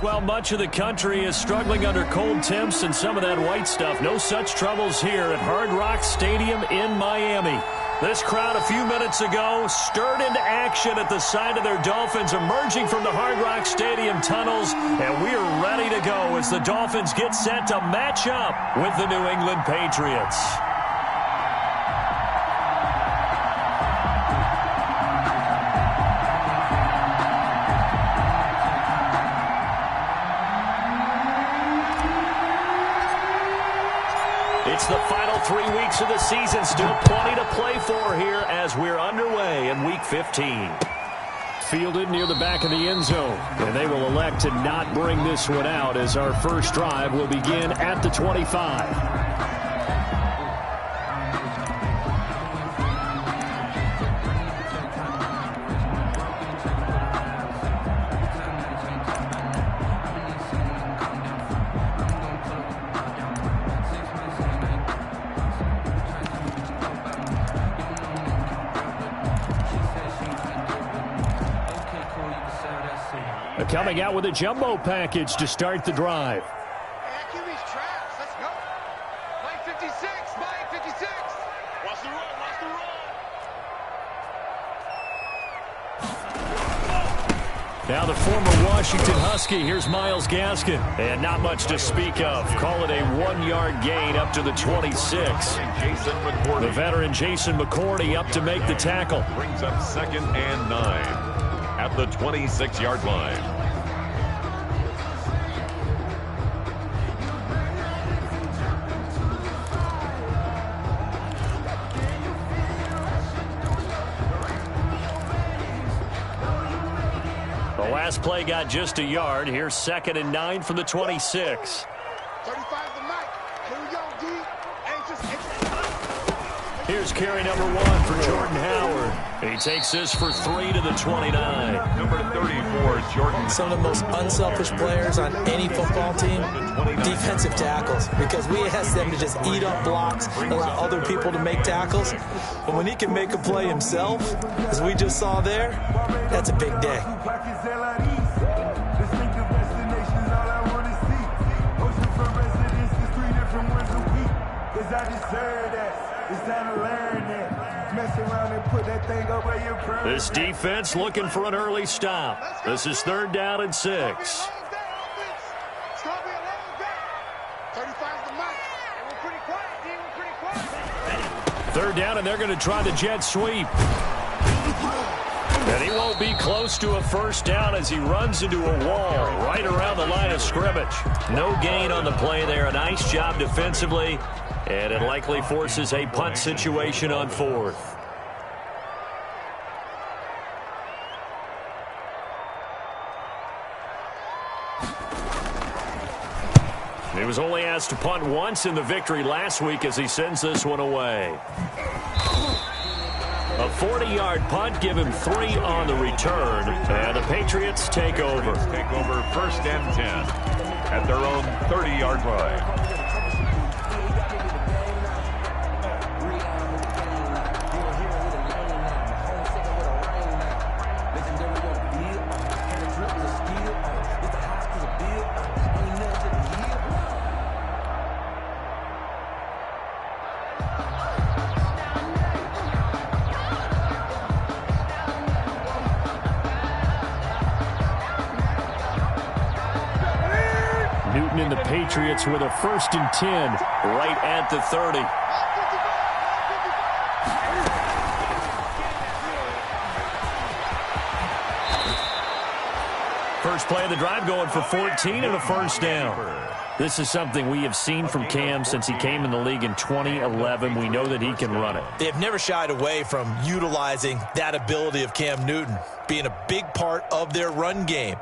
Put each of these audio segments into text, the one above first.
Well, much of the country is struggling under cold temps and some of that white stuff. No such troubles here at Hard Rock Stadium in Miami. This crowd a few minutes ago stirred into action at the side of their Dolphins emerging from the Hard Rock Stadium tunnels, and we are ready to go as the Dolphins get set to match up with the New England Patriots. It's the final 3 weeks of the season. Still plenty to play for here as we're underway in Week 15. Fielded near the back of the end zone. And they will elect to not bring this one out as our first drive will begin at the 25. Coming out with a jumbo package to start the drive. QB's traps. Let's go. Mike 56. Mike 56. Watch the run. Watch the run. Now the former Washington Husky. Here's Myles Gaskin. And not much to speak of. Call it a 1-yard gain up to the 26. The veteran Jason McCourty up to make the tackle. Brings up 2nd and 9 at the 26-yard line. The last play got just a yard. Here's 2nd and 9 from the 26. 35 to Mike. Here we go, D. Here's carry number 1 for Jordan Howard. He takes this for 3 to the 29. Number 34, Jordan. Some of the most unselfish players on any football team, defensive tackles, because we ask them to just eat up blocks, allow other people to make tackles. But when he can make a play himself, as we just saw there, that's a big day. This defense looking for an early stop. This is 3rd down and 6. Third down, and they're going to try the jet sweep. And he won't be close to a first down as he runs into a wall right around the line of scrimmage. No gain on the play there. A nice job defensively, and it likely forces a punt situation on 4th. He was only asked to punt once in the victory last week as he sends this one away. A 40-yard punt, give him 3 on the return, and the Patriots take over. Take over 1st and 10 at their own 30-yard line. Newton and the Patriots with a 1st and 10 right at the 30. First play of the drive going for 14 and a first down. This is something we have seen from Cam since he came in the league in 2011. We know that he can run it. They've never shied away from utilizing that ability of Cam Newton, being a big part of their run game.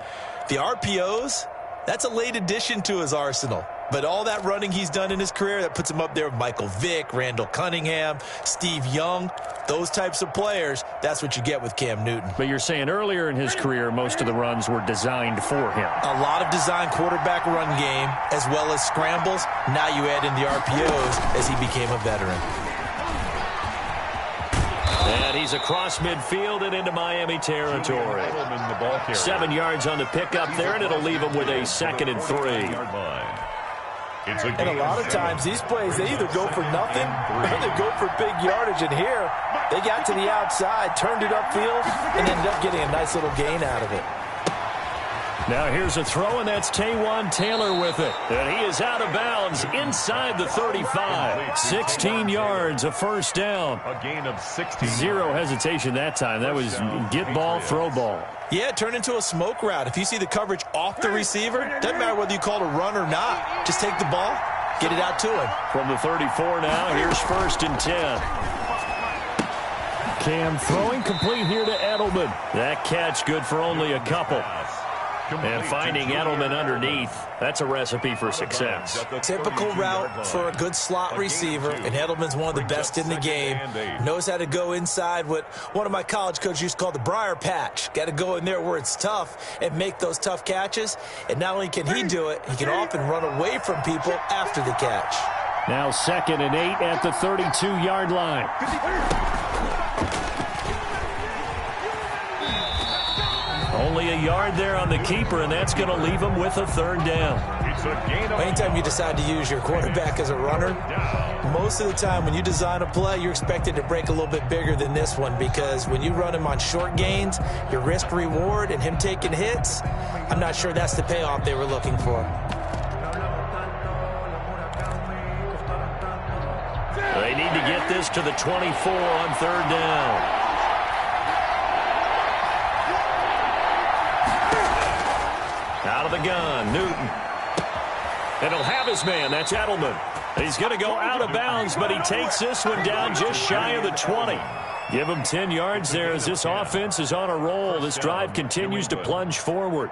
The RPOs, that's a late addition to his arsenal. But all that running he's done in his career, that puts him up there with Michael Vick, Randall Cunningham, Steve Young. Those types of players, that's what you get with Cam Newton. But you're saying earlier in his career, most of the runs were designed for him. A lot of designed quarterback run game, as well as scrambles. Now you add in the RPOs as he became a veteran. And he's across midfield and into Miami territory. 7 yards on the pickup there, and it'll leave him with a 2nd and 3. And a lot of times, these plays, they either go for nothing or they go for big yardage. And here, they got to the outside, turned it upfield, and ended up getting a nice little gain out of it. Now here's a throw, and that's Taywan Taylor with it. And he is out of bounds inside the 35. 16 yards, a first down. A gain of 16. Zero hesitation that time. That was get ball, throw ball. Yeah, it turned into a smoke route. If you see the coverage off the receiver, doesn't matter whether you call it a run or not. Just take the ball, get it out to him. From the 34 now, here's 1st and 10. Cam throwing complete here to Edelman. That catch good for only a couple. And finding Edelman underneath, that's a recipe for success. Typical route for a good slot receiver, and Edelman's one of the best in the game. Knows how to go inside what one of my college coaches used to call the briar patch. Got to go in there where it's tough and make those tough catches. And not only can he do it, he can often run away from people after the catch. Now 2nd and 8 at the 32-yard line. Only a yard there on the keeper, and that's going to leave him with a 3rd down. Anytime you decide to use your quarterback as a runner, most of the time when you design a play, you're expected to break a little bit bigger than this one, because when you run him on short gains, your risk-reward and him taking hits, I'm not sure that's the payoff they were looking for. They need to get this to the 24 on 3rd down. Out of the gun, Newton. And he'll have his man. That's Edelman. He's going to go out of bounds, but he takes this one down just shy of the 20. Give him 10 yards there as this offense is on a roll. This drive continues to plunge forward.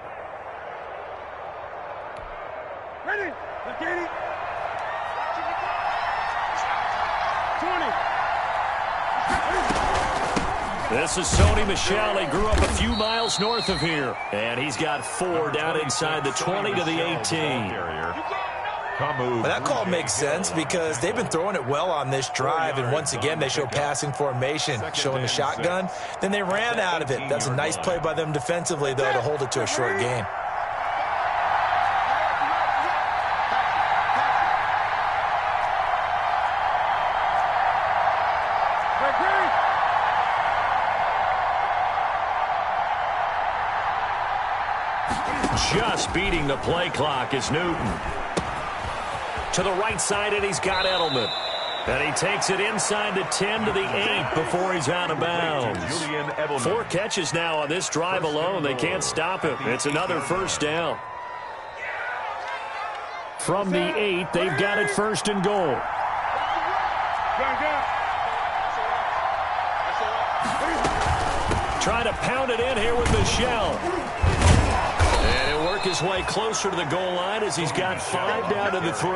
Ready? Let's get it. 20. This is Sony Michel. He grew up a few miles north of here. And he's got 4 down inside the 20 to the 18. Well, that call makes sense because they've been throwing it well on this drive, and once again they show passing formation, showing the shotgun. Then they ran out of it. That's a nice play by them defensively, though, to hold it to a short gain. Just beating the play clock is Newton. To the right side, and he's got Edelman. And he takes it inside the 10 to the 8 before he's out of bounds. 4 catches now on this drive alone. They can't stop him. It's another first down. From the 8, they've got it 1st and goal. Trying to pound it in here with Michel. And he'll work his way closer to the goal line as he's got 5 down to the 3.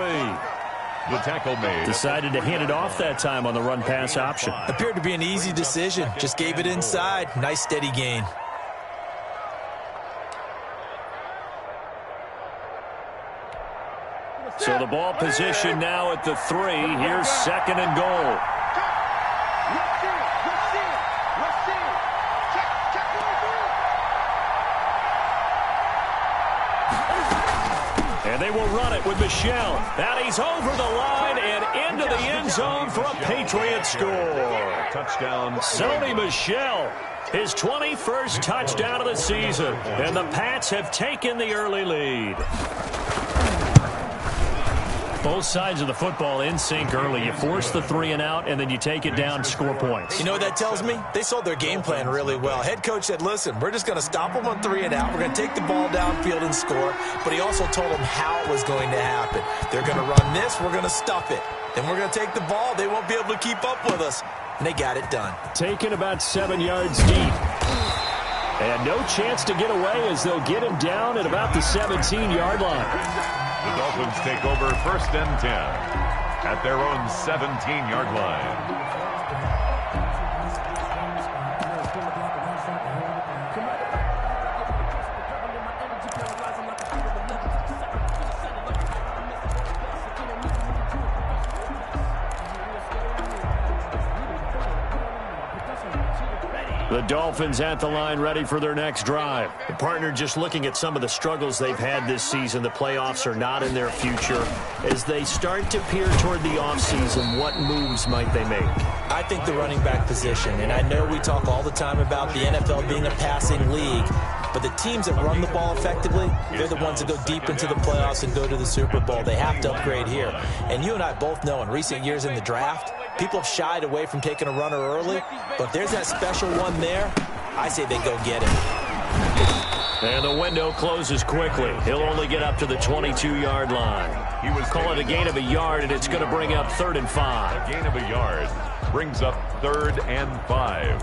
The tackle made. Decided to hand it off that time on the run-pass option. Appeared to be an easy decision. Just gave it inside. Nice steady gain. So the ball position now at the 3. Here's 2nd and goal. And they will run it with Michel. Now he's over the line and into the end zone for a Patriot score. Touchdown. Sony Michel, his 21st touchdown of the season. And the Pats have taken the early lead. Both sides of the football in sync early. You force the 3 and out, and then you take it down, score points. You know what that tells me? They sold their game plan really well. Head coach said, listen, we're just going to stop them on 3 and out. We're going to take the ball downfield and score. But he also told them how it was going to happen. They're going to run this. We're going to stuff it. Then we're going to take the ball. They won't be able to keep up with us. And they got it done. Taken about 7 yards deep. And no chance to get away as they'll get him down at about the 17-yard line. The Dolphins take over 1st and 10 at their own 17-yard line. The Dolphins at the line, ready for their next drive. The partner, just looking at some of the struggles they've had this season, the playoffs are not in their future. As they start to peer toward the offseason, what moves might they make? I think the running back position, and I know we talk all the time about the NFL being a passing league, but the teams that run the ball effectively, they're the ones that go deep into the playoffs and go to the Super Bowl. They have to upgrade here. And you and I both know in recent years in the draft, people have shied away from taking a runner early, but if there's that special one there, I say they go get him. And the window closes quickly. He'll only get up to the 22-yard line. He was call it a gain of a yard, and it's going to bring up 3rd and 5. A gain of a yard brings up 3rd and 5.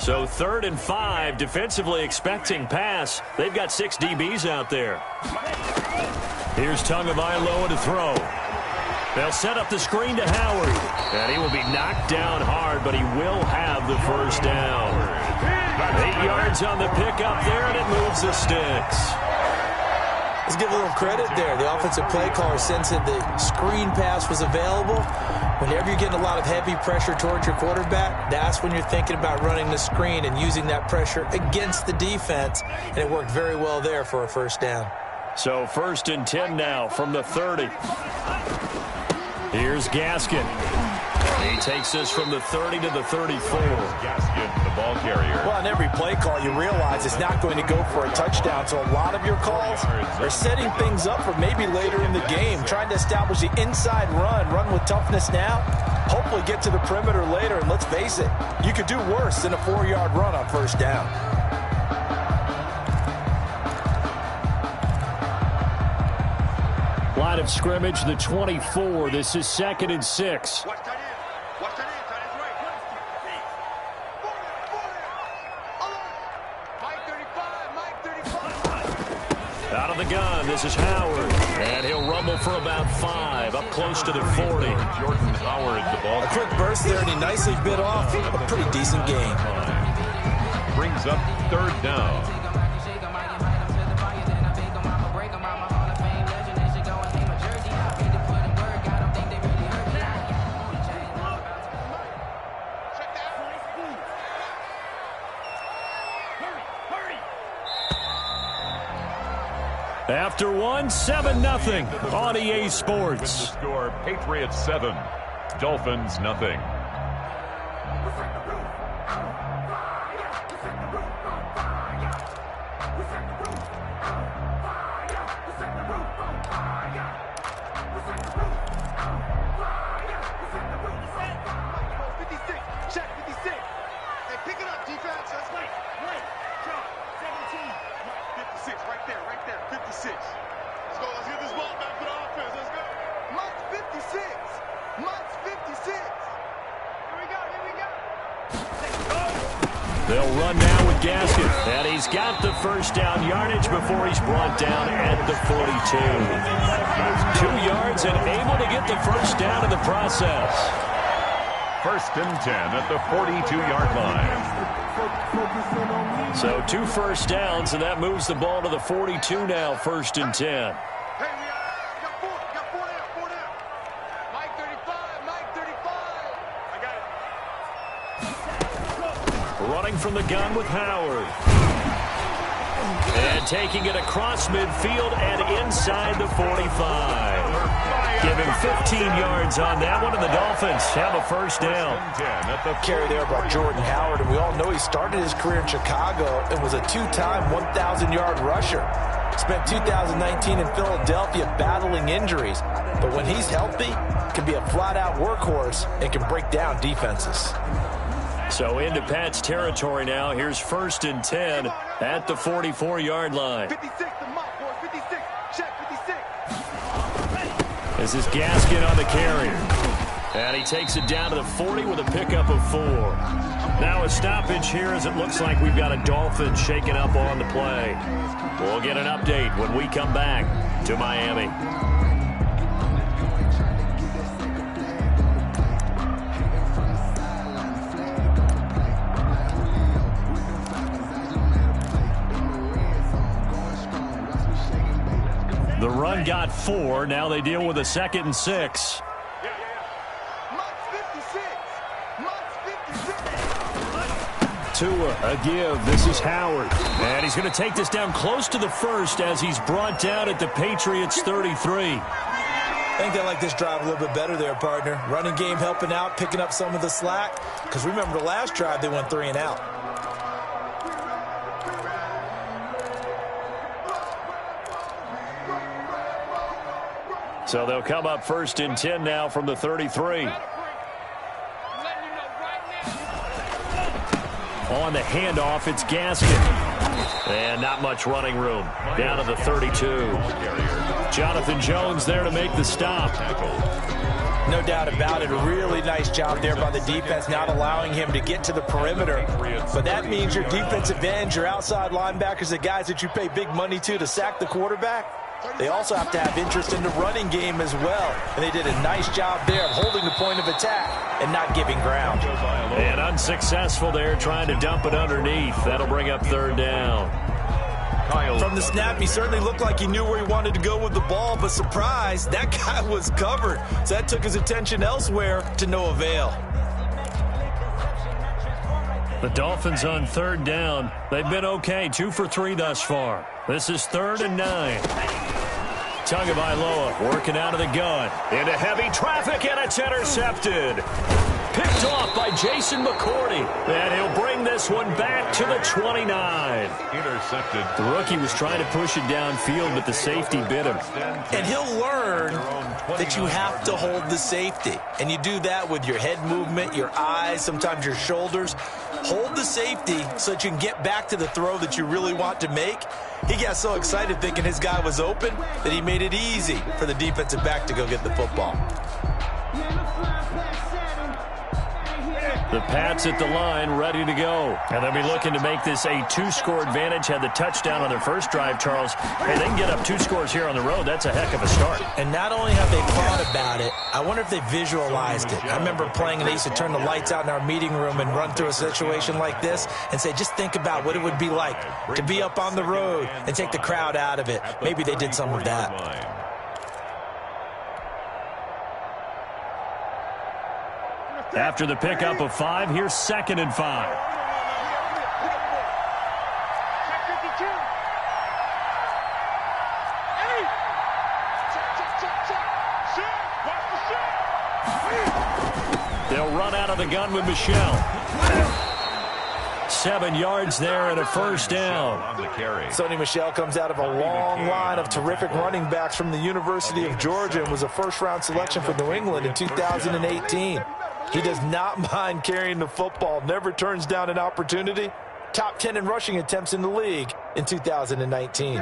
So 3rd and 5, defensively expecting pass. They've got 6 DBs out there. Here's Tagovailoa to throw. They'll set up the screen to Howard. And he will be knocked down hard, but he will have the first down. 8 yards on the pickup there, and it moves the sticks. Let's give a little credit there. The offensive play caller sensing the screen pass was available. Whenever you're getting a lot of heavy pressure towards your quarterback, that's when you're thinking about running the screen and using that pressure against the defense. And it worked very well there for a first down. So 1st and 10 now from the 30. Here's Gaskin. He takes us from the 30 to the 34. Gaskin, the ball carrier. Well, on every play call, you realize it's not going to go for a touchdown. So a lot of your calls are setting things up for maybe later in the game, trying to establish the inside run with toughness now, hopefully get to the perimeter later. And let's face it, you could do worse than a 4-yard run on first down. Line of scrimmage, the 24. This is 2nd and 6. Watch tight end. Watch tight end. Tight end's right. Mike 35. Out of the gun, this is Howard. And he'll rumble for about 5, up close to the 40. Jordan Howard, the ball. A quick burst there, and he nicely bit off a pretty decent gain. Brings up 3rd down. After 7-0 on EA Sports. The score, Patriots 7, Dolphins nothing. They'll run now with Gaskin. And he's got the first down yardage before he's brought down at the 42. 2 yards and able to get the first down in the process. 1st and 10 at the 42-yard line. So 2 first downs, and that moves the ball to the 42 now, 1st and 10. Running from the gun with Howard. And taking it across midfield and inside the 45. Giving 15 yards on that one, and the Dolphins have a first down. Carry there by Jordan Howard, and we all know he started his career in Chicago and was a 2-time 1,000-yard rusher. Spent 2019 in Philadelphia battling injuries, but when he's healthy, can be a flat-out workhorse and can break down defenses. So into Pat's territory now. Here's 1st and 10 at the 44-yard line. 56, the mock, boys. 56. Check 56. This is Gaskin on the carry. And he takes it down to the 40 with a pickup of 4. Now a stoppage here as it looks like we've got a Dolphin shaking up on the play. We'll get an update when we come back to Miami. The run got 4. Now they deal with a 2nd and 6. Mike Tua. A give. This is Howard. And he's going to take this down close to the first as he's brought down at the Patriots 33. I think they like this drive a little bit better there, partner. Running game helping out, picking up some of the slack. Because remember, the last drive, they went 3 and out. So they'll come up 1st and 10 now from the 33. On the handoff, it's Gaskin. And not much running room. Down to the 32. Jonathan Jones there to make the stop. No doubt about it. A really nice job there by the defense, not allowing him to get to the perimeter. But that means your defensive ends, your outside linebackers, the guys that you pay big money to sack the quarterback, they also have to have interest in the running game as well. And they did a nice job there of holding the point of attack and not giving ground. And unsuccessful there, trying to dump it underneath. That'll bring up 3rd down. From the snap, he certainly looked like he knew where he wanted to go with the ball, but surprise, that guy was covered. So that took his attention elsewhere to no avail. The Dolphins on 3rd down. They've been okay, 2 for 3 thus far. This is 3rd and 9. Tagovailoa working out of the gun. Into heavy traffic, and it's intercepted. Picked off by Jason McCourty. And he'll bring this one back to the 29. Intercepted. The rookie was trying to push it downfield, but the safety bit him. And he'll learn that you have to hold the safety. And you do that with your head movement, your eyes, sometimes your shoulders. Hold the safety so that you can get back to the throw that you really want to make. He got so excited thinking his guy was open that he made it easy for the defensive back to go get the football. The Pats at the line, ready to go. And they'll be looking to make this a 2-score advantage. Had the touchdown on their first drive, Charles. Hey, they can get up 2 scores here on the road. That's a heck of a start. And not only have they thought about it, I wonder if they visualized it. I remember playing and they used to turn the lights out in our meeting room and run through a situation like this and say, just think about what it would be like to be up on the road and take the crowd out of it. Maybe they did some of that. After the pickup of 5, here's 2nd and 5. They'll run out of the gun with Michel. 7 yards there and a 1st down. Sony Michel comes out of a long line of terrific running backs from the University of Georgia and was a first-round selection for New England in 2018. He does not mind carrying the football, never turns down an opportunity. Top 10 in rushing attempts in the league in 2019.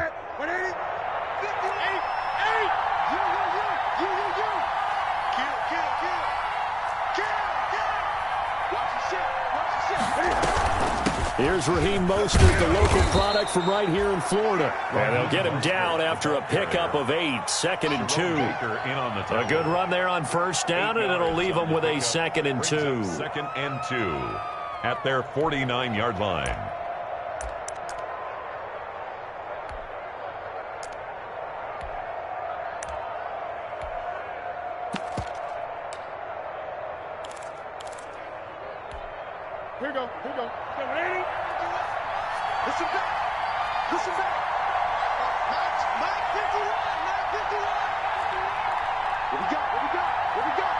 Here's Raheem Mostert, the local product from right here in Florida. And they'll get him down after a pickup of 8, 2nd and 2. A good run there on 1st down, and it'll leave them with a 2nd and 2. 2nd and 2 at their 49-yard line. Here we go. Here we go. Listen back. Listen back. 951. 951. What we got? What we got? What we got?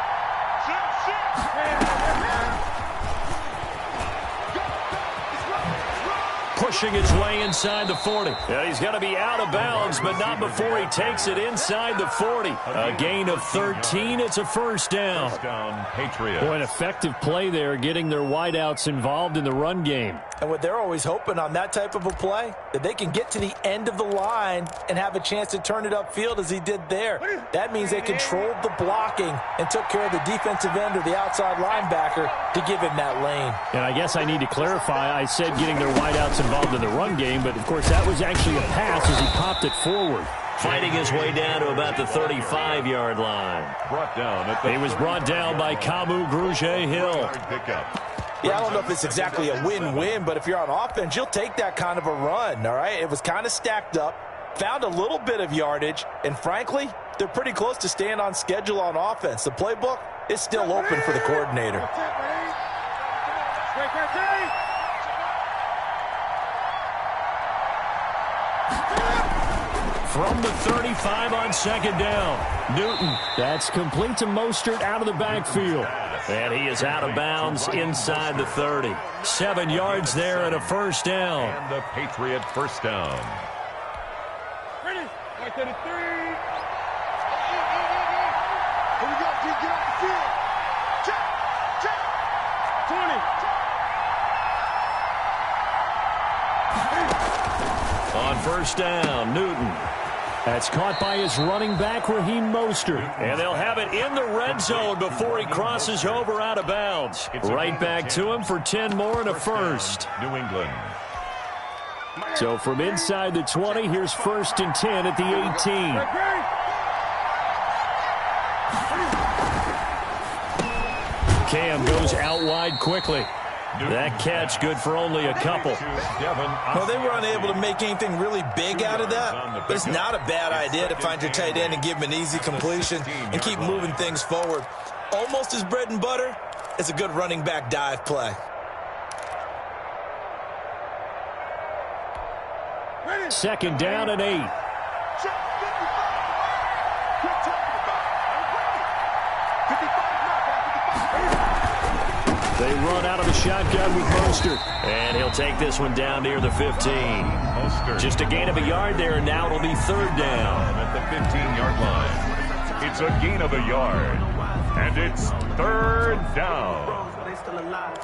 Pushing his way inside the 40. Yeah, he's going to be out of bounds, but not before he takes it inside the 40. A gain of 13. It's a 1st down. First down, Patriots. Boy, an effective play there, getting their wideouts involved in the run game. And what they're always hoping on that type of a play, that they can get to the end of the line and have a chance to turn it upfield as he did there. That means they controlled the blocking and took care of the defensive end or the outside linebacker to give him that lane. And I guess I need to clarify, I said getting their wideouts involved in the run game, but of course that was actually a pass as he popped it forward. Fighting his way down to about the 35-yard line. He was brought down by Kamu Grugier-Hill. Yeah, I don't know if it's exactly a win-win, but if you're on offense, you'll take that kind of a run, all right? It was kind of stacked up, found a little bit of yardage, and frankly, they're pretty close to staying on schedule on offense. The playbook is still open for the coordinator. From the 35 on second down. Newton. That's complete to Mostert out of the backfield. And he is out of bounds inside the 30. 7 yards there and a first down. And the Patriot first down. Ready? Right to the 3. Here we go, G. Get off the field. Check. 20. On first down, Newton. That's caught by his running back, Raheem Mostert. And they'll have it in the red zone before he crosses over out of bounds. Right back to him for 10 more and a first. New England. So from inside the 20, here's 1st and 10 at the 18. Cam goes out wide quickly. That catch good for only a couple. Well, they were unable to make anything really big out of that, but it's not a bad idea to find your tight end and give him an easy completion and keep moving things forward. Almost his bread and butter is a good running back dive play. Second down and 8. They run out of the shotgun with Mostert. And he'll take this one down near the 15. Mostert. Just a gain of a yard there, and now it'll be 3rd down. At the 15-yard line. It's a gain of a yard. And it's 3rd down. They still alive.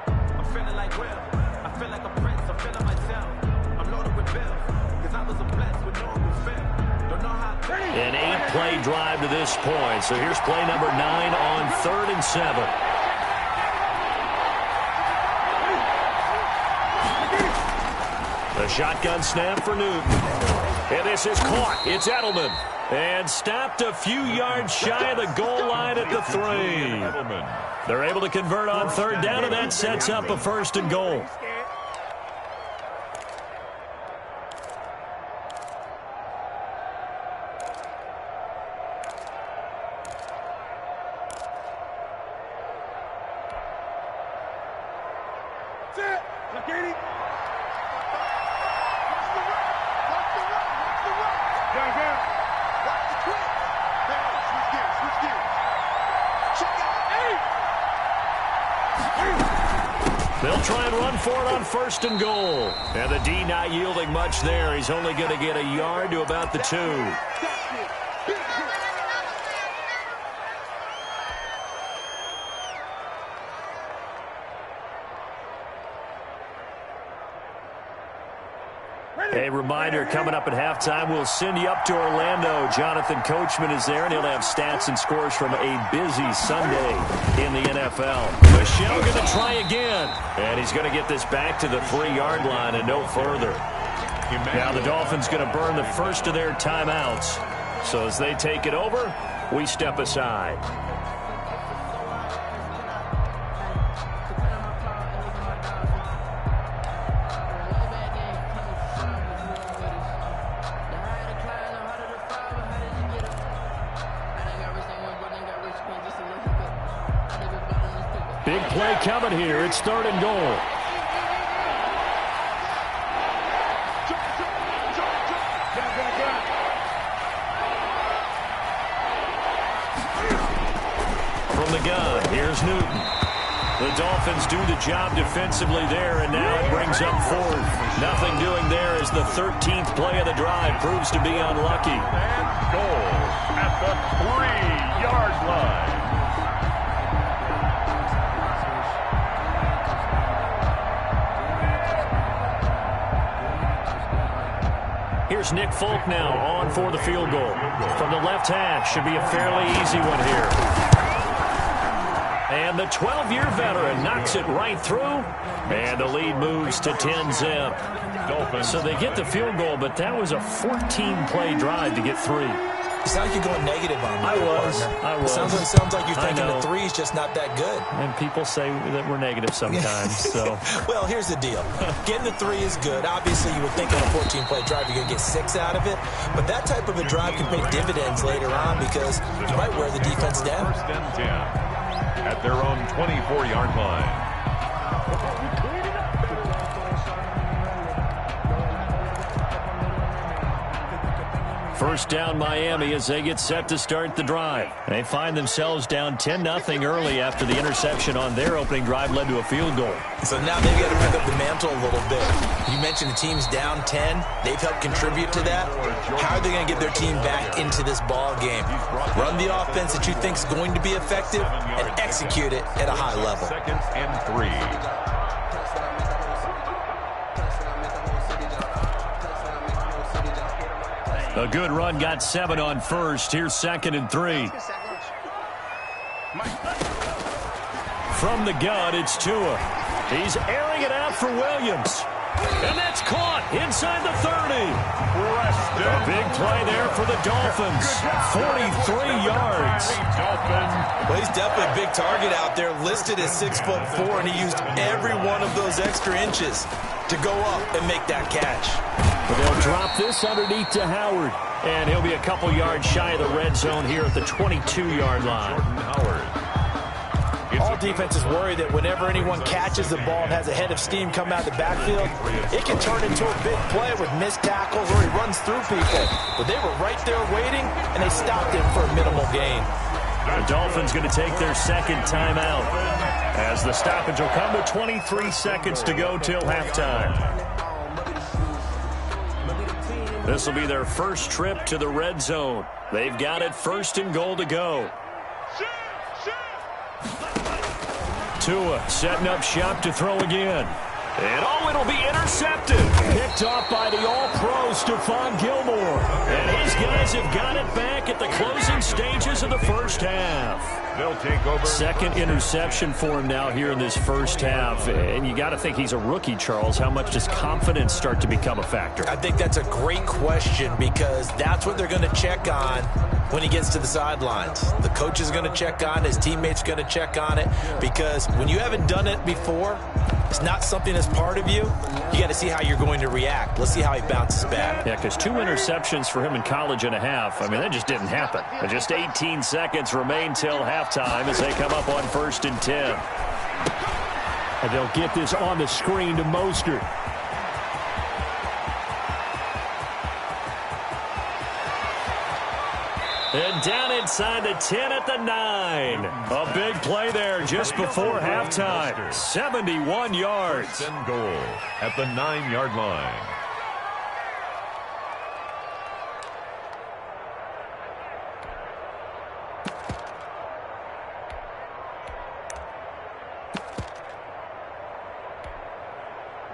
I'm feeling like Will. I feel like a prince. I'm feeling myself. I'm loaded with bills. Because I was a blessed with no one fail. Don't know how. An 8-play drive to this point. So here's play number 9 on 3rd and 7. The shotgun snap for Newton. And this is caught. It's Edelman. And stopped a few yards shy of the goal line at the 3. They're able to convert on 3rd down, and that sets up a 1st and goal. They'll try and run for it on 1st and goal. And the D not yielding much there. He's only going to get a yard to about the 2. A reminder, coming up at halftime, we'll send you up to Orlando. Jonathan Coachman is there, and he'll have stats and scores from a busy Sunday in the NFL. Michel going to try again, and he's going to get this back to the 3-yard line and no further. Now the Dolphins going to burn the first of their timeouts. So as they take it over, we step aside. Big play coming here. It's 3rd and goal. From the gun, here's Newton. The Dolphins do the job defensively there, and now it brings up 4th. Nothing doing there as the 13th play of the drive proves to be unlucky. And goal at the 3-yard line. Here's Nick Folk now on for the field goal. From the left hash, should be a fairly easy one here. And the 12-year veteran knocks it right through. And the lead moves to 10-zip. So they get the field goal, but that was a 14-play drive to get 3. You sound like you're going negative on me. I was. Sounds like you're thinking the 3 is just not that good. And people say that we're negative sometimes. So, well, here's the deal. Getting the 3 is good. Obviously, you would think on a 14-play drive you're going to get 6 out of it. But that type of a drive can pay dividends later on because you might wear the defense down. 1st and 10 at their own 24-yard line. First down Miami as they get set to start the drive. They find themselves down 10-0 early after the interception on their opening drive led to a field goal. So now they've got to pick up the mantle a little bit. You mentioned the team's down 10. They've helped contribute to that. How are they going to get their team back into this ball game? Run the offense that you think is going to be effective and execute it at a high level. 2nd and 3. A good run got 7 on first. Here's 2nd and 3. From the gun, it's Tua. He's airing it out for Williams. And that's caught inside the 30. A big play there for the Dolphins. 43 yards. Well, he's definitely a big target out there, listed as 6'4", and he used every one of those extra inches to go up and make that catch. But they'll drop this underneath to Howard. And he'll be a couple yards shy of the red zone here at the 22-yard line. All defenses worry that whenever anyone catches the ball and has a head of steam come out of the backfield, it can turn into a big play with missed tackles or he runs through people. But they were right there waiting, and they stopped him for a minimal gain. The Dolphins going to take their second timeout as the stoppage will come with 23 seconds to go till halftime. This will be their first trip to the red zone. They've got it 1st and goal to go. Tua setting up shop to throw again. And it'll be intercepted. Picked off by the all-pro Stephon Gilmore. And his guys have got it back at the closing stages of the first half. They'll take over. Second interception for him now here in this first half. And you got to think he's a rookie, Charles. How much does confidence start to become a factor? I think that's a great question because that's what they're going to check on when he gets to the sidelines. The coach is going to check on it. His teammates are going to check on it because when you haven't done it before, it's not something that's part of you. You got to see how you're going to react. Let's see how he bounces back. Yeah, because 2 interceptions for him in college and a half. I mean, that just didn't happen. But just 18 seconds remain till halftime as they come up on 1st and 10. And they'll get this on the screen to Mostert. And down inside the 10 at the 9. A big play there just before halftime. 71 yards. 1st and goal at the 9-yard line.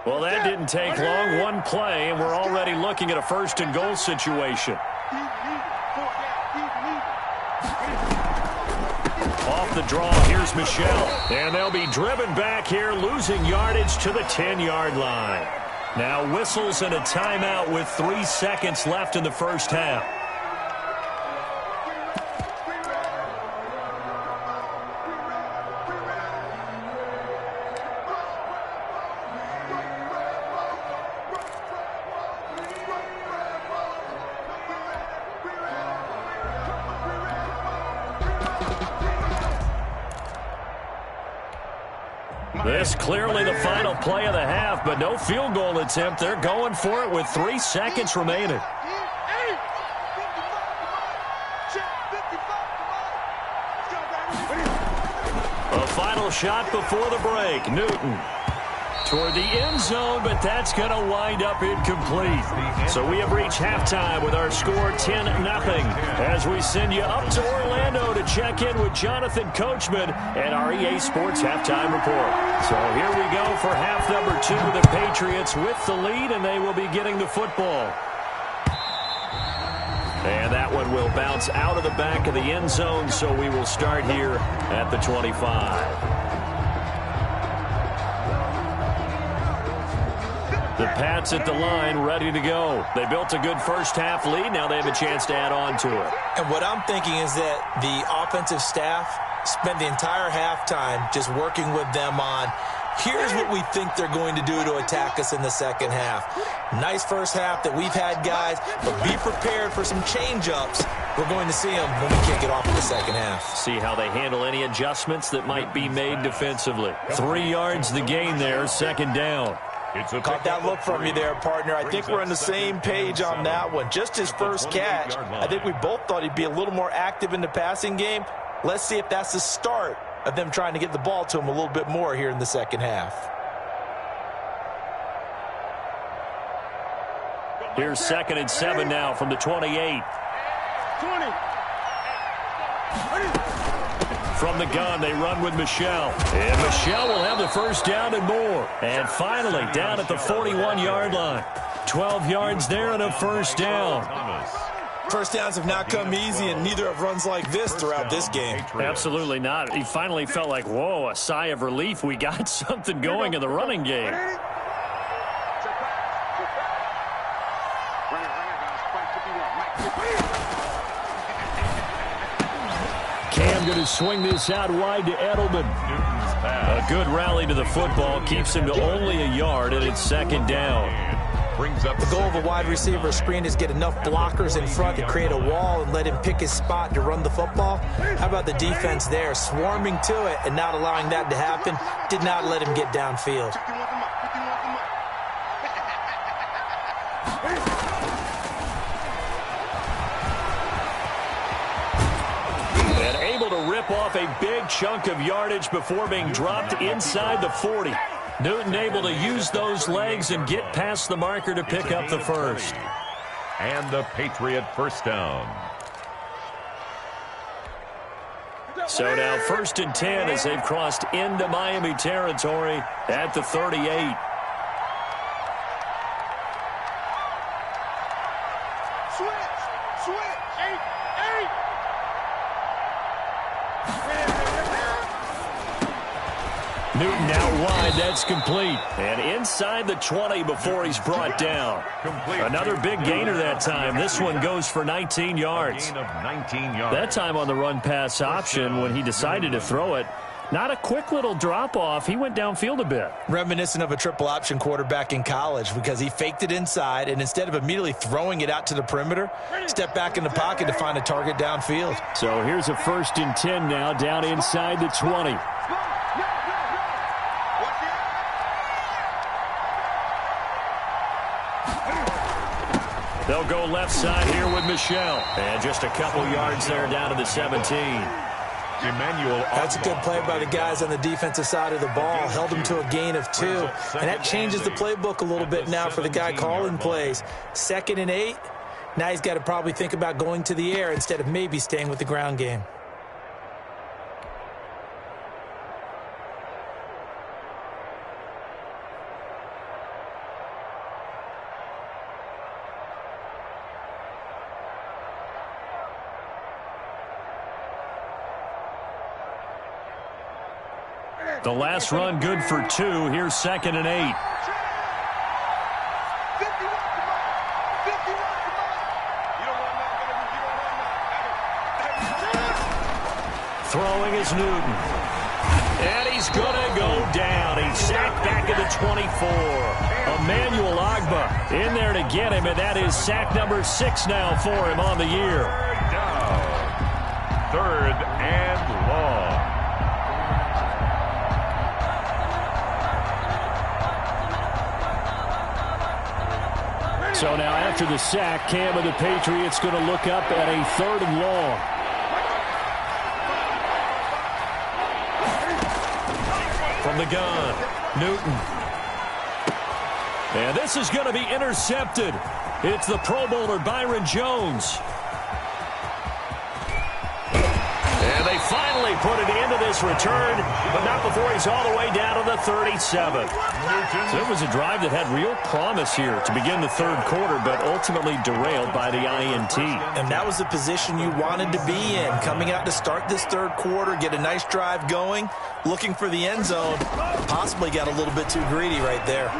Well, that didn't take long. One play, and we're already looking at a 1st and goal situation. Off the draw, here's Michel. And they'll be driven back here, losing yardage to the 10-yard line. Now whistles and a timeout with 3 seconds left in the first half. This clearly the final play of the half, but no field goal attempt. They're going for it with 3 seconds remaining. A final shot before the break. Newton toward the end zone, but that's going to wind up incomplete. So we have reached halftime with our score 10-0 as we send you up to Orlando to check in with Jonathan Coachman and our EA Sports Halftime Report. So here we go for half number 2. The Patriots with the lead, and they will be getting the football. And that one will bounce out of the back of the end zone, so we will start here at the 25. The Pats at the line, ready to go. They built a good first half lead. Now they have a chance to add on to it. And what I'm thinking is that the offensive staff spent the entire halftime just working with them on, here's what we think they're going to do to attack us in the second half. Nice first half that we've had, guys, but be prepared for some change-ups. We're going to see them when we kick it off in the second half. See how they handle any adjustments that might be made defensively. 3 yards the gain there, 2nd down. Caught that look from you there, partner. I think we're on the same page on that one. Just his first catch, I think we both thought he'd be a little more active in the passing game. Let's see if that's the start of them trying to get the ball to him a little bit more here in the second half. Here's 2nd and 7 now from the 28. 20. From the gun, they run with Michel. And Michel will have the first down and more. And finally, down at the 41-yard line. 12 yards there and a first down. First downs have not come easy, and neither have runs like this throughout this game. Absolutely not. He finally felt like, whoa, a sigh of relief. We got something going in the running game. Cam going to swing this out wide to Edelman. A good rally to the football keeps him to only a yard, and it's 2nd down. The goal of a wide receiver screen is get enough blockers in front to create a wall and let him pick his spot to run the football. How about the defense there, swarming to it and not allowing that to happen? Did not let him get downfield. To rip off a big chunk of yardage before being dropped inside the 40. Newton able to use those legs and get past the marker to pick up the first. And the Patriot first down. So now 1st and 10 as they've crossed into Miami territory at the 38. Newton out wide, that's complete. And inside the 20 before he's brought down. Another big gainer that time. This one goes for 19 yards. That time on the run-pass option when he decided to throw it. Not a quick little drop-off. He went downfield a bit. Reminiscent of a triple option quarterback in college because he faked it inside, and instead of immediately throwing it out to the perimeter, stepped back in the pocket to find a target downfield. So here's a 1st and 10 now down inside the 20. They'll go left side here with Michel. And just a couple yards there down to the 17. That's a good play by the guys on the defensive side of the ball. Held them to a gain of 2. And that changes the playbook a little bit now for the guy calling plays. 2nd and 8. Now he's got to probably think about going to the air instead of maybe staying with the ground game. The last run good for 2. Here's 2nd and 8. Throwing is Newton. And he's going to go down. He's sacked back at the 24. Emmanuel Ogbah in there to get him, and that is sack number 6 now for him on the year. Third and long. So now after the sack, Cam of the Patriots going to look up at a 3rd and long. From the gun, Newton. And this is going to be intercepted. It's the Pro Bowler Byron Jones. And they finally put it into this return, but not before he's all the way down to the 37. So it was a drive that had real promise here to begin the 3rd quarter, but ultimately derailed by the INT. And that was the position you wanted to be in, coming out to start this 3rd quarter, get a nice drive going, looking for the end zone. Possibly got a little bit too greedy right there.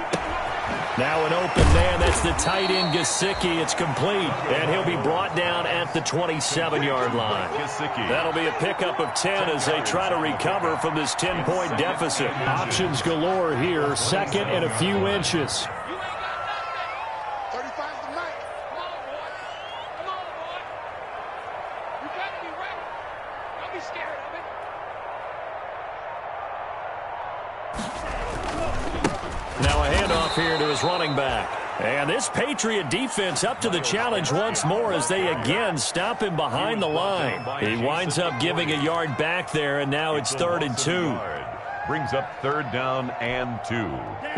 Now an open man, that's the tight end Gesicki. It's complete, and he'll be brought down at the 27-yard line. That'll be a pickup of 10 as they try to recover from this 10-point deficit. Options galore here, 2nd and a few inches. 35's the night. Come on, boy. You gotta be ready. Don't be scared of it. Now a handoff off here to his running back. And this Patriot defense up to the challenge once more as they again stop him behind the line. He winds up giving a yard back there, and now it's 3rd and 2. Brings up 3rd down and 2.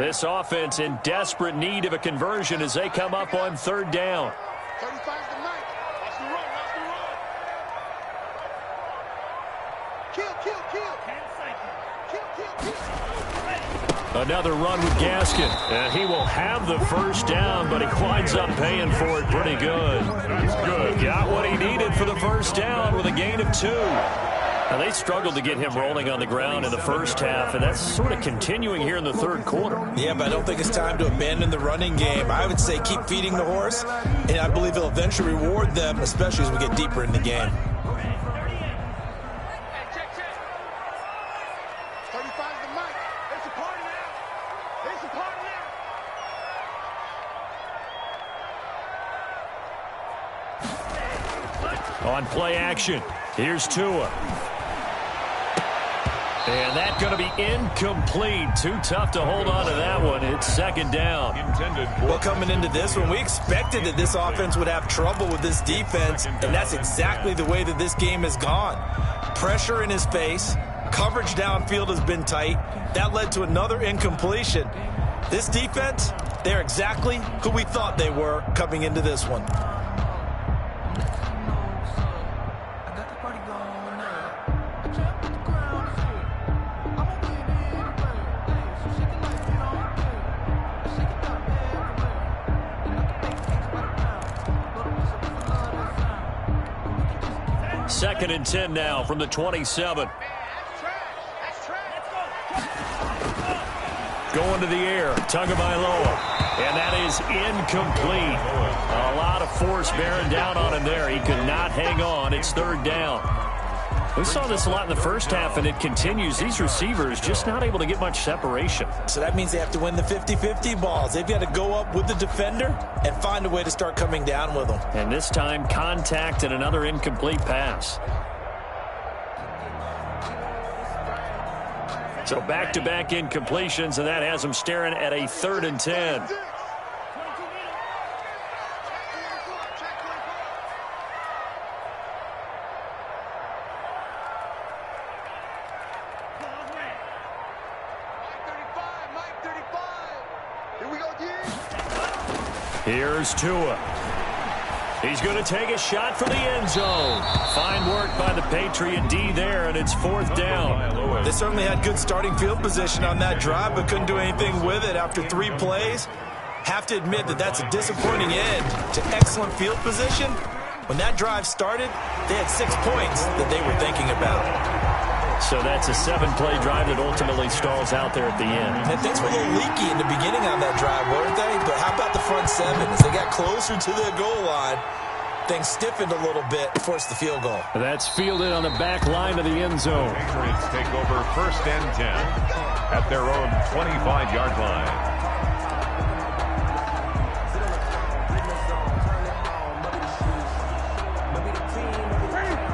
This offense in desperate need of a conversion as they come up on 3rd down. 35 to Mike. Watch the run. Watch the run. Kill. Another run with Gaskin. And he will have the first down, but he winds up paying for it pretty good. He's good. Got what he needed for the first down with a gain of 2. Now, they struggled to get him rolling on the ground in the first half, and that's sort of continuing here in the 3rd quarter. Yeah, but I don't think it's time to abandon the running game. I would say keep feeding the horse, and I believe it'll eventually reward them, especially as we get deeper in the game. 35 to Mike. It's a party now. It's a party now. On play action, here's Tua. And that's going to be incomplete. Too tough to hold on to that one. It's 2nd down. Well, coming into this one, we expected that this offense would have trouble with this defense, and that's exactly the way that this game has gone. Pressure in his face. Coverage downfield has been tight. That led to another incompletion. This defense, they're exactly who we thought they were coming into this one. Second and 10 now from the 27. Going to the air, Tagovailoa, and that is incomplete. A lot of force bearing down on him there. He could not hang on. It's 3rd down. We saw this a lot in the first half, and it continues. These receivers just not able to get much separation. So that means they have to win the 50-50 balls. They've got to go up with the defender and find a way to start coming down with them. And this time, contact and another incomplete pass. So back-to-back incompletions, and that has them staring at a 3rd and 10. Here's Tua. He's going to take a shot for the end zone. Fine work by the Patriot D there, and it's 4th down. They certainly had good starting field position on that drive, but couldn't do anything with it after 3 plays. Have to admit that that's a disappointing end to excellent field position. When that drive started, they had 6 points that they were thinking about. So that's a 7-play drive that ultimately stalls out there at the end. And things were a little leaky in the beginning on that drive, weren't they? But how about the front 7? As they got closer to the goal line, things stiffened a little bit, forced the field goal. That's fielded on the back line of the end zone. Patriots take over 1st and 10 at their own 25-yard line.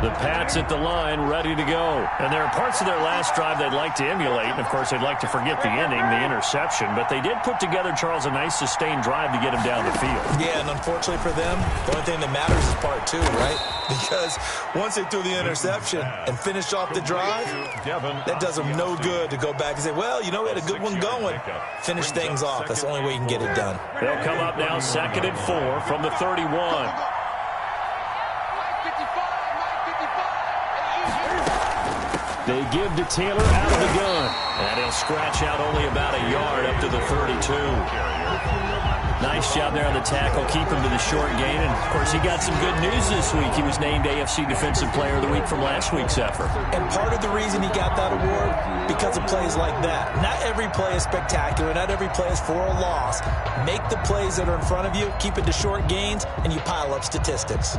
The Pats at the line, ready to go. And there are parts of their last drive they'd like to emulate. And, of course, they'd like to forget the ending, the interception. But they did put together, Charles, a nice sustained drive to get him down the field. Yeah, and unfortunately for them, the only thing that matters is part 2, right? Because once they threw the interception and finished off the drive, that does them no good to go back and say, well, you know, we had a good one going. Finish things off. That's the only way you can get it done. They'll come up now 2nd and 4 from the 31. They give to Taylor out of the gun. And he'll scratch out only about a yard up to the 32. Nice job there on the tackle. Keep him to the short gain. And, of course, he got some good news this week. He was named AFC Defensive Player of the Week from last week's effort. And part of the reason he got that award, because of plays like that. Not every play is spectacular. Not every play is for a loss. Make the plays that are in front of you, keep it to short gains, and you pile up statistics.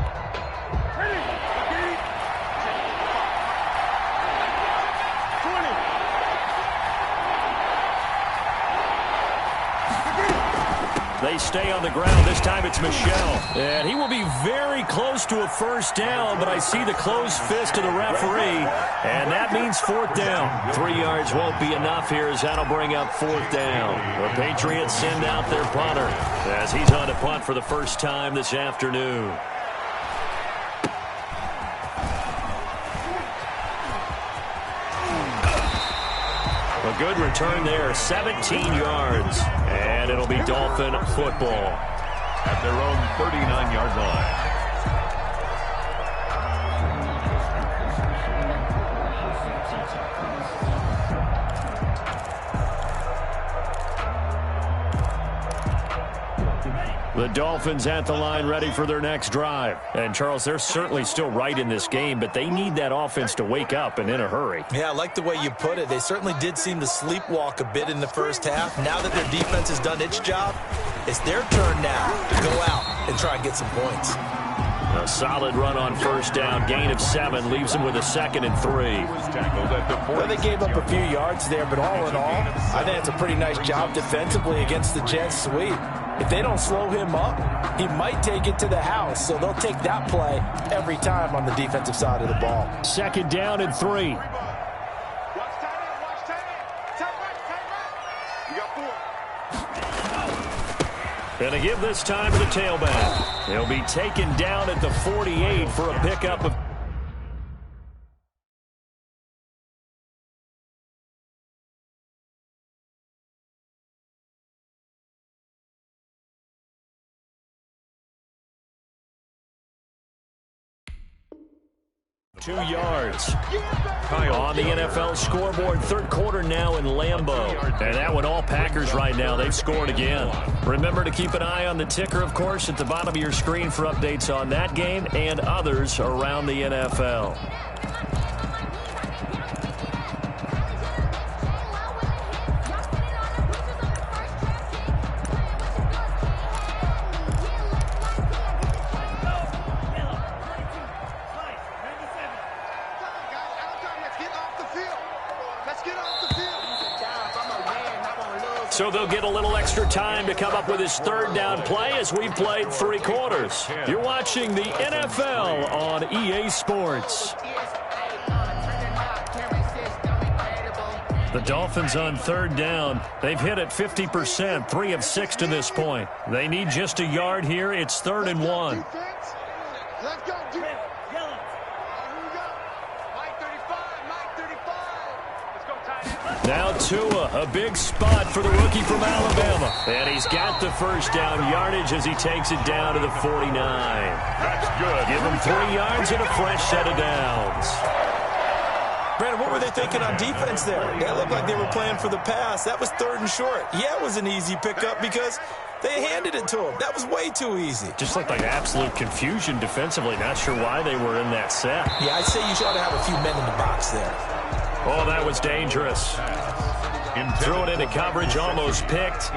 They stay on the ground. This time it's Michel. And he will be very close to a first down, but I see the closed fist of the referee, and that means fourth down. 3 yards won't be enough here as that'll bring up fourth down. The Patriots send out their punter as he's on to punt for the first time this afternoon. A good return there, 17 yards, and it'll be Dolphin football. At their own 39-yard line. The Dolphins at the line ready for their next drive. And, Charles, they're certainly still right in this game, but they need that offense to wake up and in a hurry. Yeah, I like the way you put it. They certainly did seem to sleepwalk a bit in the first half. Now that their defense has done its job, it's their turn now to go out and try and get some points. A solid run on first down. Gain of 7 leaves them with a 2nd and 3. Well, they gave up a few yards there, but all in all, I think it's a pretty nice job defensively against the Jets sweep. If they don't slow him up, he might take it to the house, so they'll take that play every time on the defensive side of the ball. 2nd down and 3. Watch tight end, watch tight end. Tight right. You got 4. Gonna give this time to the tailback. He'll be taken down at the 48 for a pickup of 2 yards. On the NFL scoreboard, third quarter now in Lambeau. And that one, all Packers right now. They've scored again. Remember to keep an eye on the ticker, of course, at the bottom of your screen for updates on that game and others around the NFL. So they'll get a little extra time to come up with his third down play as we played 3 quarters. You're watching the NFL on EA Sports. The Dolphins on third down. They've hit it 50%, 3 of 6 to this point. They need just a yard here. It's 3rd and 1. Let's go, dude. Mike 35, Mike 35. Let's go, tight end. Now Tua, a big spot for the rookie from Alabama. And he's got the first down yardage as he takes it down to the 49. That's good. Give him 3 yards and a fresh set of downs. Brandon, what were they thinking on defense there? That looked like they were playing for the pass. That was 3rd and short. Yeah, it was an easy pickup because they handed it to him. That was way too easy. Just looked like absolute confusion defensively. Not sure why they were in that set. Yeah, I'd say you ought to have a few men in the box there. Oh, that was dangerous. Threw it into coverage, almost picked.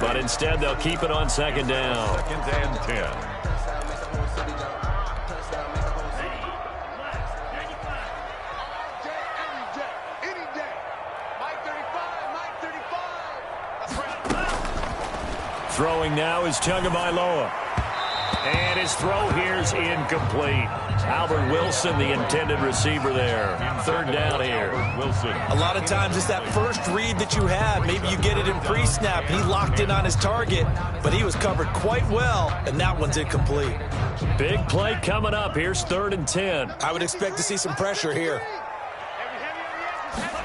But instead, they'll keep it on 2nd down. 2nd and 10. Any day. Mike 35, Mike 35. That's right. Throwing now is Tagovailoa. And his throw here's incomplete. Albert Wilson, the intended receiver there. 3rd down here. Wilson. A lot of times it's that first read that you have. Maybe you get it in pre-snap. He locked in on his target, but he was covered quite well, and that one's incomplete. Big play coming up. Here's 3rd and 10. I would expect to see some pressure here.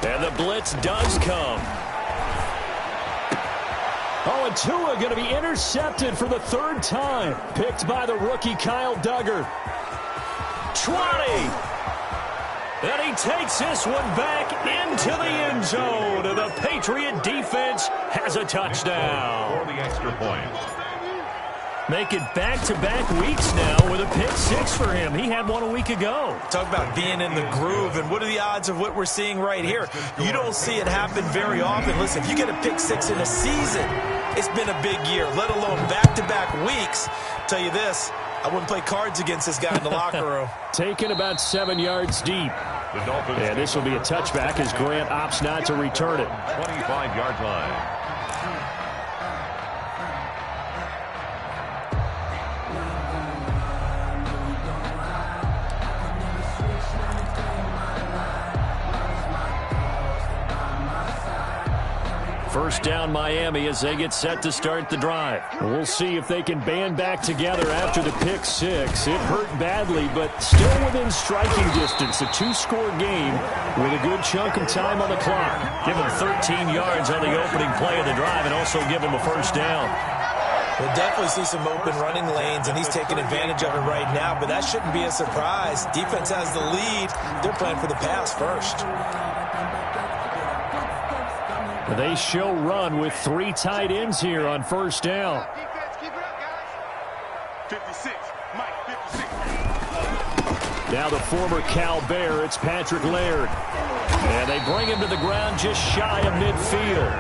And the blitz does come. Oh, and Tua going to be intercepted for the 3rd time. Picked by the rookie Kyle Duggar. 20. And he takes this one back into the end zone. And the Patriot defense has a touchdown. For the extra point. Make it back-to-back weeks now with a pick 6 for him. He had one a week ago. Talk about being in the groove, and what are the odds of what we're seeing right here? You don't see it happen very often. Listen, if you get a pick 6 in a season, it's been a big year, let alone back-to-back weeks. Tell you this, I wouldn't play cards against this guy in the locker room. Taken about 7 yards deep. The Dolphins. And this will be a touchback as Grant opts not to return it. 25-yard line. First down Miami as they get set to start the drive. We'll see if they can band back together after the pick six. It hurt badly, but still within striking distance. A two-score game with a good chunk of time on the clock. Give him 13 yards on the opening play of the drive and also give him a first down. We'll definitely see some open running lanes, and he's taking advantage of it right now, but that shouldn't be a surprise. Defense has the lead. They're playing for the pass first. They show run with 3 tight ends here on first down. Defense, keep it up, guys. 56, Mike, 56. Now the former Cal Bear, it's Patrick Laird. And they bring him to the ground just shy of midfield.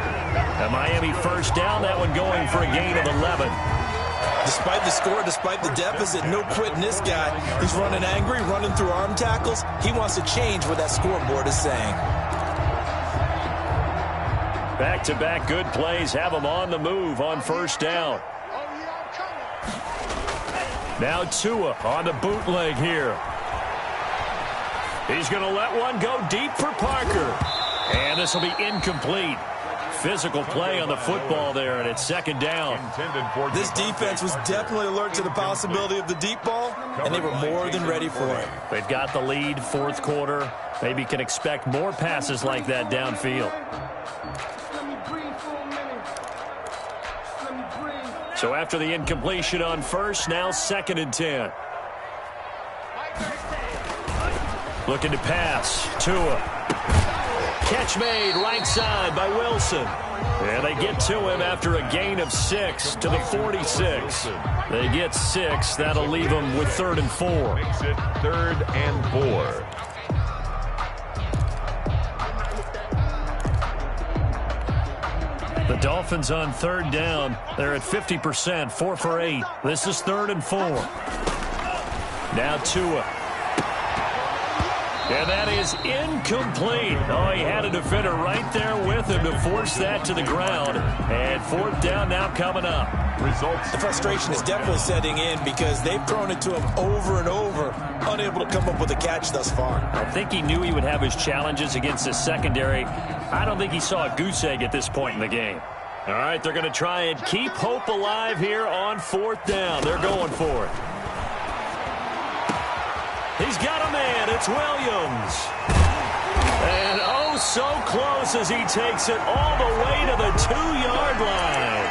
A Miami first down, that one going for a gain of 11. Despite the score, despite the deficit, no quitting this guy. He's running angry, running through arm tackles. He wants to change what that scoreboard is saying. Back-to-back good plays have him on the move on first down. Now Tua on the bootleg here. He's going to let one go deep for Parker. And this will be incomplete. Physical play on the football there, and it's second down. This defense was definitely alert to the possibility of the deep ball, and they were more than ready for it. They've got the lead, fourth quarter. Maybe can expect more passes like that downfield. So after the incompletion on first, now second and 10. Looking to pass. Tua. Catch made right side by Wilson. And they get to him after a gain of 6 to the 46. They get 6. That'll leave them with 3rd and 4. Makes it 3rd and 4. The Dolphins on 3rd down. They're at 50%, 4 for 8. This is 3rd and 4. Now Tua. And that is incomplete. Oh, he had a defender right there with him to force that to the ground. And 4th down now coming up. Results. The frustration is definitely setting in because they've thrown it to him over and over, unable to come up with a catch thus far. I think he knew he would have his challenges against his secondary. I don't think he saw a goose egg at this point in the game. All right, they're going to try and keep hope alive here on 4th down. They're going for it. He's got a man. It's Williams. And oh, so close as he takes it all the way to the 2-yard line.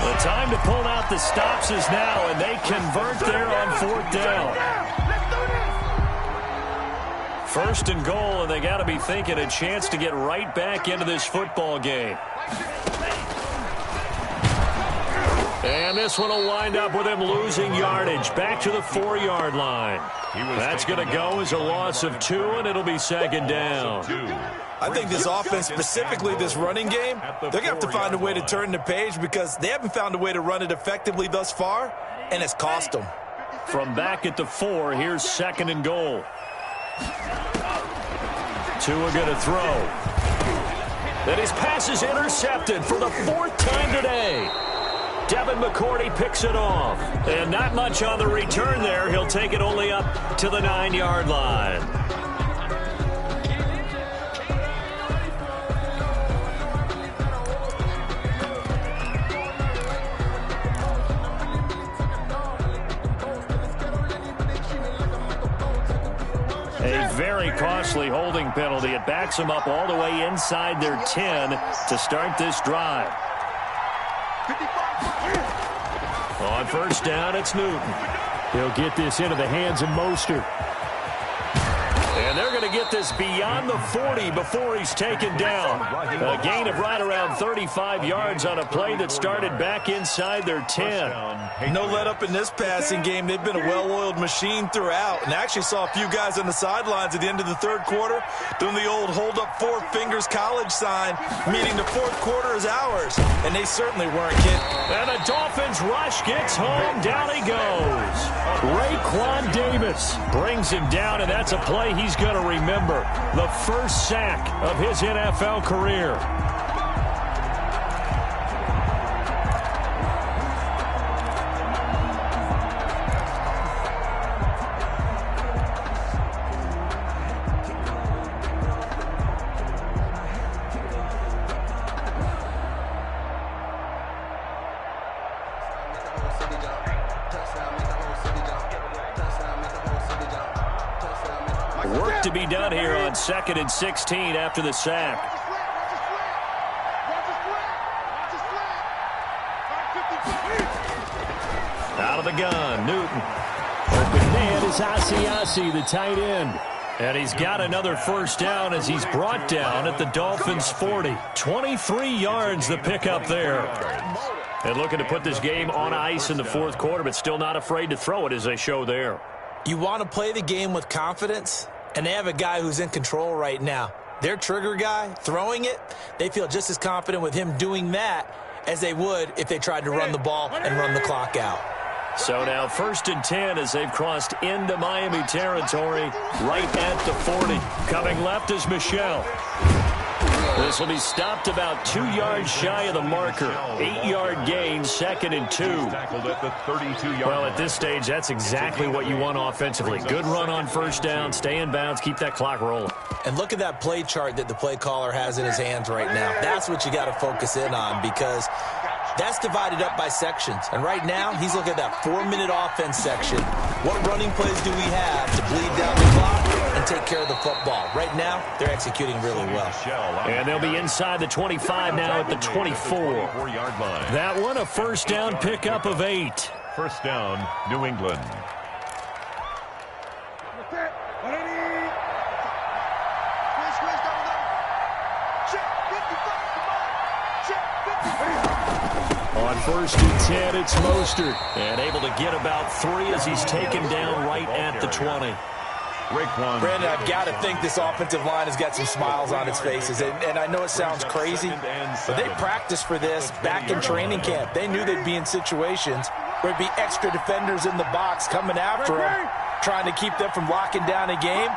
The time to pull out the stops is now, and they convert there on 4th down. 1st and goal, and they got to be thinking a chance to get right back into this football game. And this one will wind up with him losing yardage back to the 4-yard line. That's going to go as a loss of 2, and it'll be second down. I think this offense, specifically this running game, they're going to have to find a way to turn the page because they haven't found a way to run it effectively thus far, and it's cost them. From back at the 4, here's 2nd and goal. Tua going to throw. And his pass is intercepted for the 4th time today. Devin McCourty picks it off. And not much on the return there. He'll take it only up to the 9-yard line. A very costly holding penalty. It backs them up all the way inside their 10 to start this drive. On 1st down, it's Newton. He'll get this into the hands of Mostert. And they're going to get this beyond the 40 before he's taken down. A gain of right around 35 yards on a play that started back inside their 10. No let up in this passing game. They've been a well-oiled machine throughout. And I actually saw a few guys on the sidelines at the end of the 3rd quarter doing the old hold up 4 fingers college sign, meaning the 4th quarter is ours. And they certainly weren't kidding. And the Dolphins rush gets home. Down he goes. Raekwon Davis brings him down, and that's a play he's going to remember. The first sack of his NFL career. Work to be done here on 2nd and 16 after the sack. Out of the gun, Newton. Open man is Asiasi, the tight end. And he's got another first down as he's brought down at the Dolphins' 40. 23 yards the pickup there. And looking to put this game on ice in the fourth quarter, but still not afraid to throw it as they show there. You want to play the game with confidence, and they have a guy who's in control right now. Their trigger guy, throwing it, they feel just as confident with him doing that as they would if they tried to run the ball and run the clock out. So now 1st and 10 as they've crossed into Miami territory right at the 40. Coming left is Michel. This will be stopped about 2 yards shy of the marker. 8-yard gain, 2nd and 2. Well, at this stage, that's exactly what you want offensively. Good run on first down, stay in bounds, keep that clock rolling. And look at that play chart that the play caller has in his hands right now. That's what you got to focus in on because that's divided up by sections. And right now, he's looking at that 4-minute offense section. What running plays do we have to bleed down the clock and take care of the football? Right now, they're executing really well. And they'll be inside the 25 now at the 24. That one, a first down pickup of 8. First down, New England. On 1st and 10, it's Mostert. And able to get about 3 as he's taken down right at the 20. Brandon, I've got to think this offensive line has got some smiles on its faces. And I know it sounds crazy, but they practiced for this back in training camp. They knew they'd be in situations where there'd be extra defenders in the box coming after them, trying to keep them from locking down a game.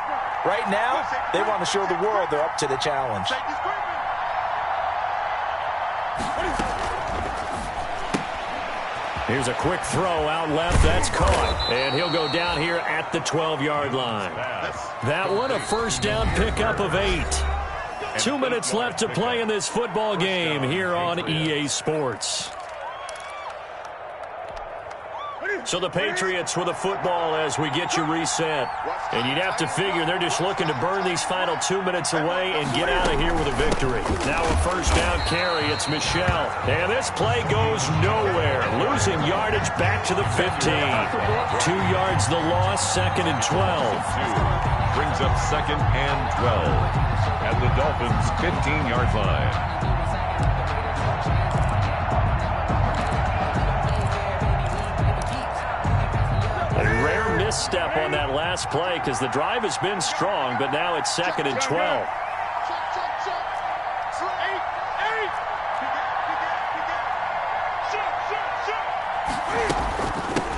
Right now, they want to show the world they're up to the challenge. Here's a quick throw out left. That's caught. And he'll go down here at the 12-yard line. That one, a first down pickup of 8. 2 minutes left to play in this football game here on EA Sports. So the Patriots with a football as we get you reset. And you'd have to figure they're just looking to burn these final 2 minutes away and get out of here with a victory. Now a first down carry. It's Michel. And this play goes nowhere. Losing yardage back to the 15. 2 yards the loss, 2nd and 12. Brings up 2nd and 12 at the Dolphins' 15-yard line. Misstep on that last play because the drive has been strong, but now it's 2nd and 12.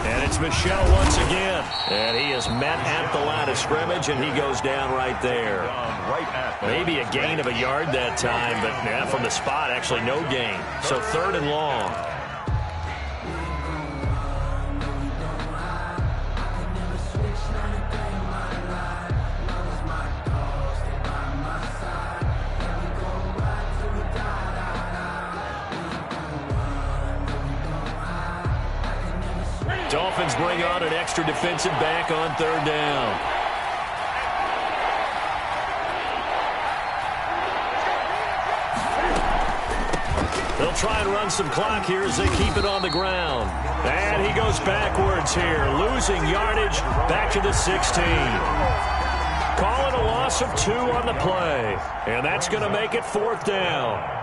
And it's Michel once again. And he is met at the line of scrimmage, and he goes down right there. Maybe a gain of a yard that time, but yeah, from the spot, actually no gain. So 3rd and long. Dolphins bring on an extra defensive back on 3rd down. They'll try and run some clock here as they keep it on the ground. And he goes backwards here, losing yardage back to the 16. Calling a loss of 2 on the play. And that's going to make it 4th down.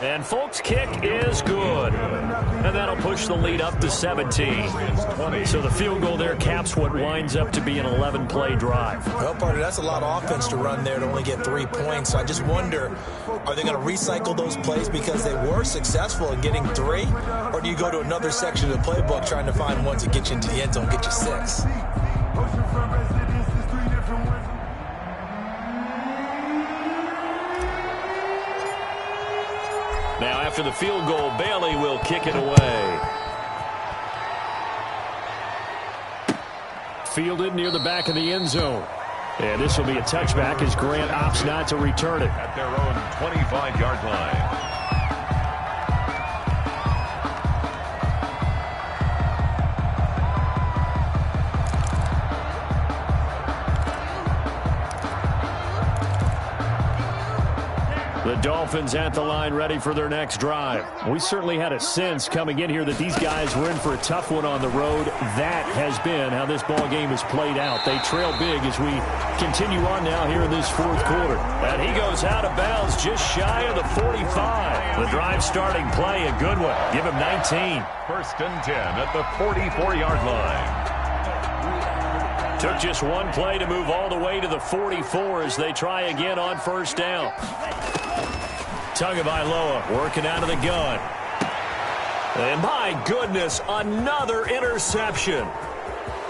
And Folk's kick is good. And that'll push the lead up to 17. So the field goal there caps what winds up to be an 11-play drive. Well, partner, that's a lot of offense to run there to only get 3 points. So I just wonder, are they going to recycle those plays because they were successful in getting 3? Or do you go to another section of the playbook trying to find ones that get you into the end zone, get you 6? Now after the field goal, Bailey will kick it away. Fielded near the back of the end zone. And this will be a touchback as Grant opts not to return it. At their own 25-yard line. The Dolphins at the line ready for their next drive. We certainly had a sense coming in here that these guys were in for a tough one on the road. That has been how this ball game has played out. They trail big as we continue on now here in this fourth quarter. And he goes out of bounds just shy of the 45. The drive starting play, a good one. Give him 19. First and 10 at the 44-yard line. Took just one play to move all the way to the 44 as they try again on first down. Tagovailoa working out of the gun. And my goodness, another interception.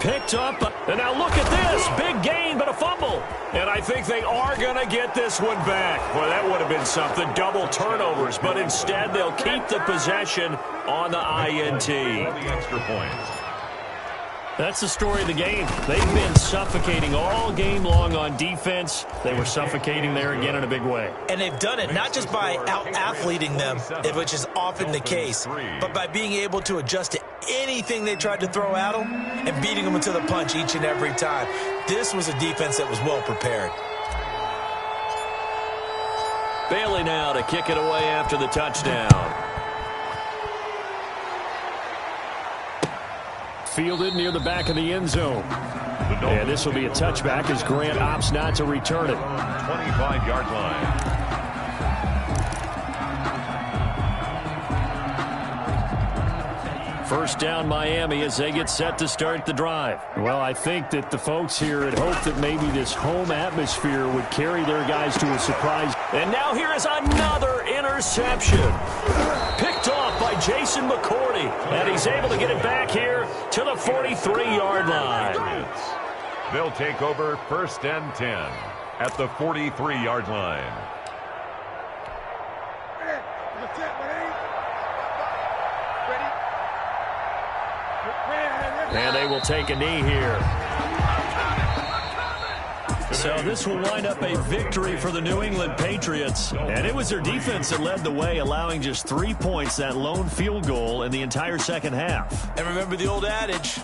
Picked up, and now look at this. Big gain, but a fumble. And I think they are going to get this one back. Well, that would have been something, double turnovers, but instead they'll keep the possession on the INT. The extra point. That's the story of the game. They've been suffocating all game long on defense. They were suffocating there again in a big way. And they've done it not just by out-athleting them, which is often the case, but by being able to adjust to anything they tried to throw at them and beating them to the punch each and every time. This was a defense that was well prepared. Bailey now to kick it away after the touchdown. Fielded near the back of the end zone. And this will be a touchback as Grant opts not to return it. 25-yard line. First down Miami as they get set to start the drive. Well, I think that the folks here had hoped that maybe this home atmosphere would carry their guys to a surprise. And now here is another interception. Picked off by Jason McCourty. And he's able to get it back here to the 43-yard line. They'll take over first and 10 at the 43-yard line. And they will take a knee here. So this will wind up a victory for the New England Patriots. And it was their defense that led the way, allowing just 3 points, that lone field goal in the entire second half. And remember the old adage,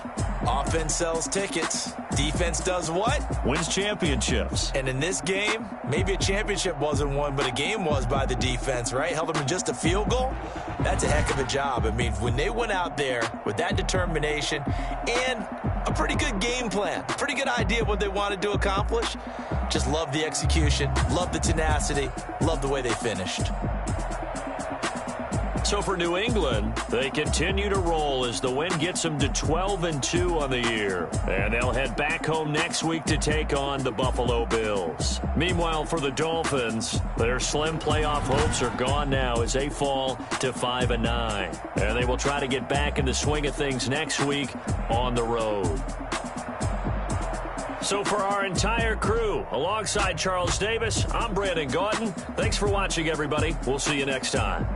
offense sells tickets. Defense does what? Wins championships. And in this game, maybe a championship wasn't won, but a game was by the defense, right? Held them to just a field goal. That's a heck of a job. I mean, when they went out there with that determination and a pretty good game plan, pretty good idea of what they wanted to accomplish, just love the execution, love the tenacity, love the way they finished. So for New England, they continue to roll as the win gets them to 12-2 on the year. And they'll head back home next week to take on the Buffalo Bills. Meanwhile, for the Dolphins, their slim playoff hopes are gone now as they fall to 5-9. And they will try to get back in the swing of things next week on the road. So for our entire crew, alongside Charles Davis, I'm Brandon Gaudin. Thanks for watching, everybody. We'll see you next time.